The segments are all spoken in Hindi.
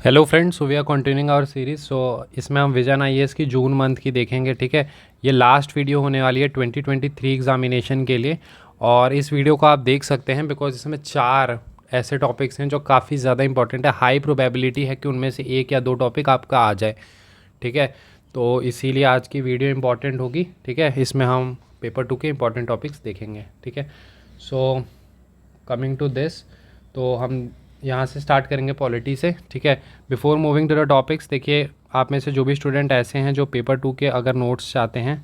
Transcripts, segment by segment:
Hello friends, so we are continuing our series. So इसमें हम विजन आईएएस की जून मंथ की देखेंगे। ठीक है, ये लास्ट वीडियो होने वाली है 2023 एग्जामिनेशन के लिए। और इस वीडियो को आप देख सकते हैं बिकॉज इसमें 4 ऐसे टॉपिक्स हैं जो काफ़ी ज़्यादा इंपॉर्टेंट है। हाई प्रोबेबिलिटी है कि उनमें से एक या दो टॉपिक आपका आ जाए। ठीक है, तो इसीलिए आज की वीडियो इंपॉर्टेंट होगी। ठीक है, इसमें हम पेपर 2 के इंपॉर्टेंट टॉपिक्स देखेंगे। ठीक है, सो कमिंग टू दिस, तो हम यहाँ से स्टार्ट करेंगे पॉलिटी से। ठीक है, before moving to the topics, देखिए आप में से जो भी स्टूडेंट ऐसे हैं जो पेपर 2 के अगर नोट्स चाहते हैं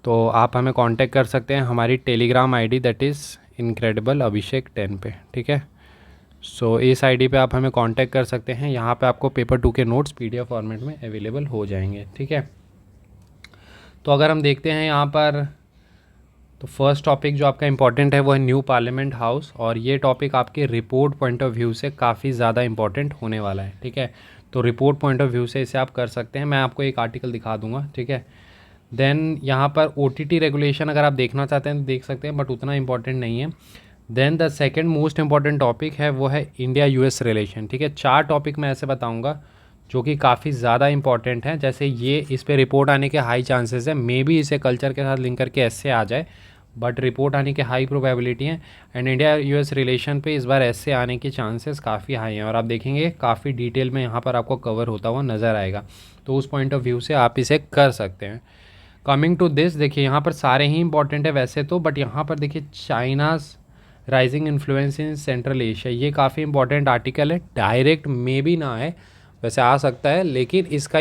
तो आप हमें कांटेक्ट कर सकते हैं हमारी telegram ID that is incredible Abhishek 10 पे। ठीक है, सो इस आईडी पे आप हमें कांटेक्ट कर सकते हैं। यहाँ पे आपको पेपर 2 के नोट्स पीडीएफ फॉर्मेट में अवेलेबल हो जाएंगे। ठीक है, तो अगर हम देखते हैं यहाँ पर, तो फर्स्ट टॉपिक जो आपका इंपॉर्टेंट है वो है न्यू पार्लियामेंट हाउस। और ये टॉपिक आपके रिपोर्ट पॉइंट ऑफ व्यू से काफ़ी ज़्यादा इंपॉर्टेंट होने वाला है। ठीक है, तो रिपोर्ट पॉइंट ऑफ व्यू से इसे आप कर सकते हैं। मैं आपको एक आर्टिकल दिखा दूंगा। ठीक है, देन यहाँ पर ओटीटी रेगुलेशन अगर आप देखना चाहते हैं तो देख सकते हैं, बट उतना इंपॉर्टेंट नहीं है। Then the second most important topic है वो है इंडिया यूएस रिलेशन। ठीक है, 4 टॉपिक मैं ऐसे बताऊँगा जो कि काफ़ी ज़्यादा इंपॉर्टेंट है। जैसे ये इस पर रिपोर्ट आने के हाई चांसेस है, मे बी इसे कल्चर के साथ लिंक करके ऐसे आ जाए, बट रिपोर्ट आने के हाई प्रोबेबिलिटी है। एंड इंडिया यूएस रिलेशन पे इस बार ऐसे आने के चांसेस काफ़ी हाई हैं और आप देखेंगे काफ़ी डिटेल में यहाँ पर आपको कवर होता हुआ नज़र आएगा। तो उस पॉइंट ऑफ व्यू से आप इसे कर सकते हैं। कमिंग टू दिस, देखिए यहाँ पर सारे ही इंपॉर्टेंट है वैसे तो, बट यहाँ पर देखिए China's rising influence in central Asia, ये काफ़ी इंपॉर्टेंट आर्टिकल है। डायरेक्ट मे भी ना आए, वैसे आ सकता है, लेकिन इसका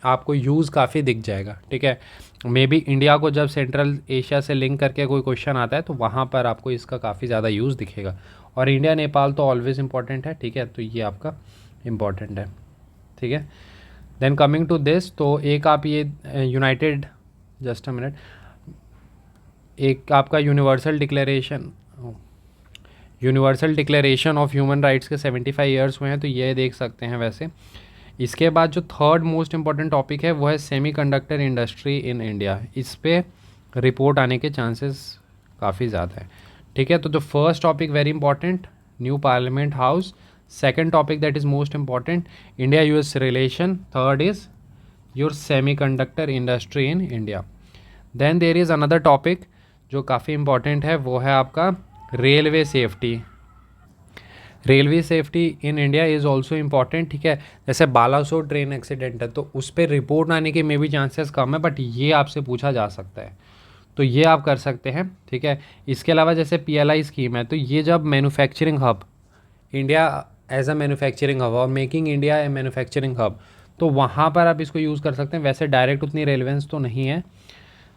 आपको यूज़ काफ़ी दिख जाएगा। ठीक है, मे बी इंडिया को जब सेंट्रल एशिया से लिंक करके कोई क्वेश्चन आता है तो वहाँ पर आपको इसका काफ़ी ज़्यादा यूज़ दिखेगा। और इंडिया नेपाल तो ऑलवेज इंपॉर्टेंट है। ठीक है, तो ये आपका इम्पॉर्टेंट है। ठीक है, देन कमिंग टू दिस, तो एक आप ये यूनाइटेड, जस्ट अ मिनट, एक आपका universal declaration of human rights के 75 ईयर्स हुए हैं, तो ये देख सकते हैं। वैसे इसके बाद जो थर्ड मोस्ट इंपॉर्टेंट टॉपिक है वो है सेमीकंडक्टर इंडस्ट्री इन इंडिया। इस पे रिपोर्ट आने के चांसेस काफ़ी ज़्यादा है। ठीक है, तो जो first topic very important, new parliament house. Second topic that is most important, India US relation. Third is your semiconductor industry in India. Then there is another topic जो काफ़ी इंपॉर्टेंट है, वो है आपका railway safety. Railway safety in India is also important. ठीक है, जैसे बालासोर ट्रेन एक्सीडेंट है तो उस पर रिपोर्ट आने के मे भी चांसेस कम है, बट ये आपसे पूछा जा सकता है, तो ये आप कर सकते हैं। ठीक है, इसके अलावा जैसे पीएलआई स्कीम है, तो ये जब manufacturing hub, India as a manufacturing hub और making India a manufacturing hub, तो वहाँ पर आप इसको यूज़ कर सकते हैं। वैसे डायरेक्ट उतनी रेलिवेंस तो नहीं है।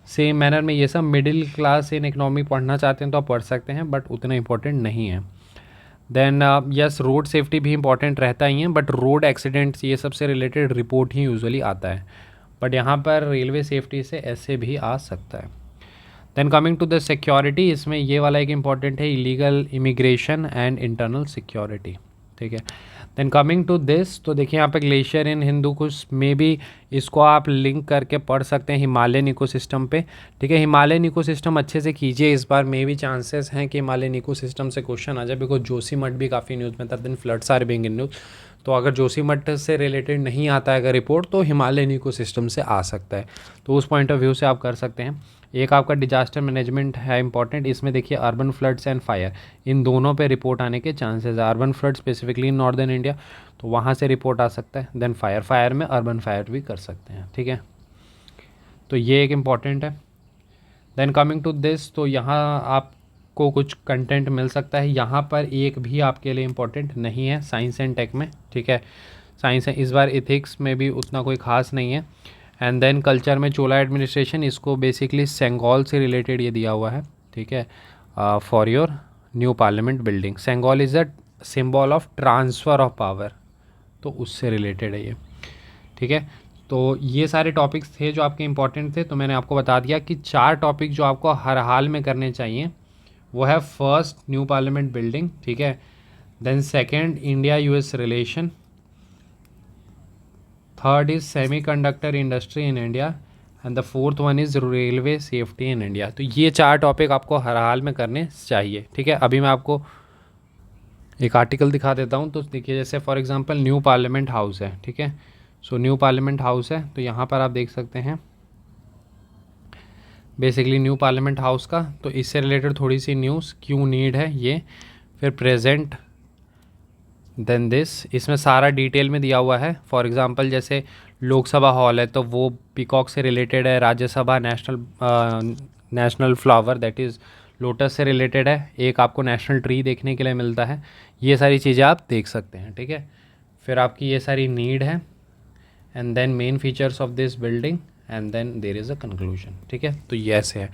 सेम मैनर में ये सब मिडिल क्लास इन इकोनॉमी पढ़ना चाहते हैं तो आप पढ़ सकते हैं, बट उतना इंपॉर्टेंट नहीं है। देन यस, रोड सेफ्टी भी इंपॉर्टेंट रहता ही है, बट रोड एक्सीडेंट्स ये सब से रिलेटेड रिपोर्ट ही यूजुअली आता है, बट यहाँ पर रेलवे सेफ्टी से ऐसे भी आ सकता है। Then coming to the security, इसमें ये वाला एक इंपॉर्टेंट है, illegal immigration and internal security. ठीक है, देन कमिंग टू दिस, तो देखिए यहाँ पे ग्लेशियर इन हिंदू कुश में भी इसको आप लिंक करके पढ़ सकते हैं हिमालयन इकोसिस्टम पे। ठीक है, हिमालयन इकोसिस्टम अच्छे से कीजिए, इस बार मे भी चांसेस हैं कि हिमालयन इकोसिस्टम से क्वेश्चन आ जाए, बिकॉज जोशीमठ भी काफ़ी न्यूज़ में था, then floods are being in news. तो अगर जोशीमठ से रिलेटेड नहीं आता है अगर रिपोर्ट, तो हिमालयन इकोसिस्टम से आ सकता है, तो उस पॉइंट ऑफ व्यू से आप कर सकते हैं। एक आपका डिजास्टर मैनेजमेंट है इंपॉर्टेंट, इसमें देखिए अर्बन फ्लड्स एंड फायर, इन दोनों पे रिपोर्ट आने के चांसेस है। Urban flood specifically in northern India, तो वहाँ से रिपोर्ट आ सकता है। देन फायर में अर्बन फायर भी कर सकते हैं। ठीक है, तो ये एक इम्पॉर्टेंट है। देन कमिंग टू दिस, तो यहाँ आपको कुछ कंटेंट मिल सकता है। यहाँ पर एक भी आपके लिए इम्पोर्टेंट नहीं है साइंस एंड टेक में। ठीक है, साइंस है इस बार, इथिक्स में भी उतना कोई खास नहीं है। एंड देन कल्चर में चोला एडमिनिस्ट्रेशन, इसको बेसिकली सेंगोल से रिलेटेड ये दिया हुआ है। ठीक है, for your new parliament building, Sengol is a symbol of transfer of power, तो उससे रिलेटेड है ये। ठीक है, तो ये सारे टॉपिक्स थे जो आपके इंपॉर्टेंट थे, तो मैंने आपको बता दिया कि 4 टॉपिक जो आपको हर हाल में करने चाहिए वो है, फर्स्ट न्यू पार्लियामेंट बिल्डिंग। ठीक है, then second India US relation, third is semiconductor industry in India, and the fourth one is railway safety in India. तो ये 4 टॉपिक आपको हर हाल में करने चाहिए। ठीक है, अभी मैं आपको एक आर्टिकल दिखा देता हूँ। तो देखिए जैसे for example new parliament house है, ठीक है। सो न्यू पार्लियामेंट हाउस है, तो यहाँ पर आप देख सकते हैं बेसिकली न्यू पार्लियामेंट हाउस का, तो इससे रिलेटेड थोड़ी सी न्यूज़ क्यों नीड है ये। फिर प्रेजेंट, देन दिस, इसमें सारा डिटेल में दिया हुआ है। फॉर एग्जांपल जैसे लोकसभा हॉल है तो वो पीकॉक से रिलेटेड है, Rajya Sabha national flower that is lotus से रिलेटेड है, एक आपको नेशनल ट्री देखने के लिए मिलता है। ये सारी चीज़ें आप देख सकते हैं, ठीक है। फिर आपकी ये सारी नीड है, and then main features of this building, and then there is a conclusion, ठीक है। तो ये ऐसे है,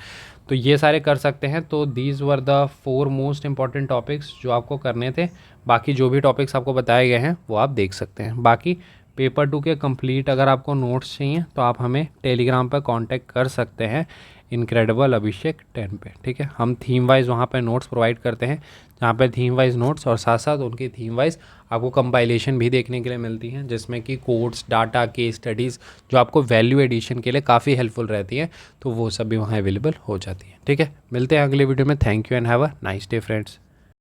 तो ये सारे कर सकते हैं। तो these were the 4 most important topics जो आपको करने थे। बाकी जो भी टॉपिक्स आपको बताए गए हैं वो आप देख सकते हैं। बाकी पेपर 2 के कंप्लीट अगर आपको नोट्स चाहिए तो आप हमें टेलीग्राम पर कांटेक्ट कर सकते हैं, इनक्रेडिबल अभिषेक 10 पे, ठीक है। हम थीम वाइज वहाँ पे नोट्स प्रोवाइड करते हैं, जहाँ पे थीम वाइज नोट्स और साथ साथ उनकी थीम वाइज आपको कंपाइलेशन भी देखने के लिए मिलती हैं, जिसमें कि कोड्स, डाटा, केस स्टडीज़ जो आपको वैल्यू एडिशन के लिए काफ़ी हेल्पफुल रहती हैं, तो वो सब भी वहाँ अवेलेबल हो जाती है, ठीक है। मिलते हैं अगले वीडियो में। Thank you and have a nice day friends.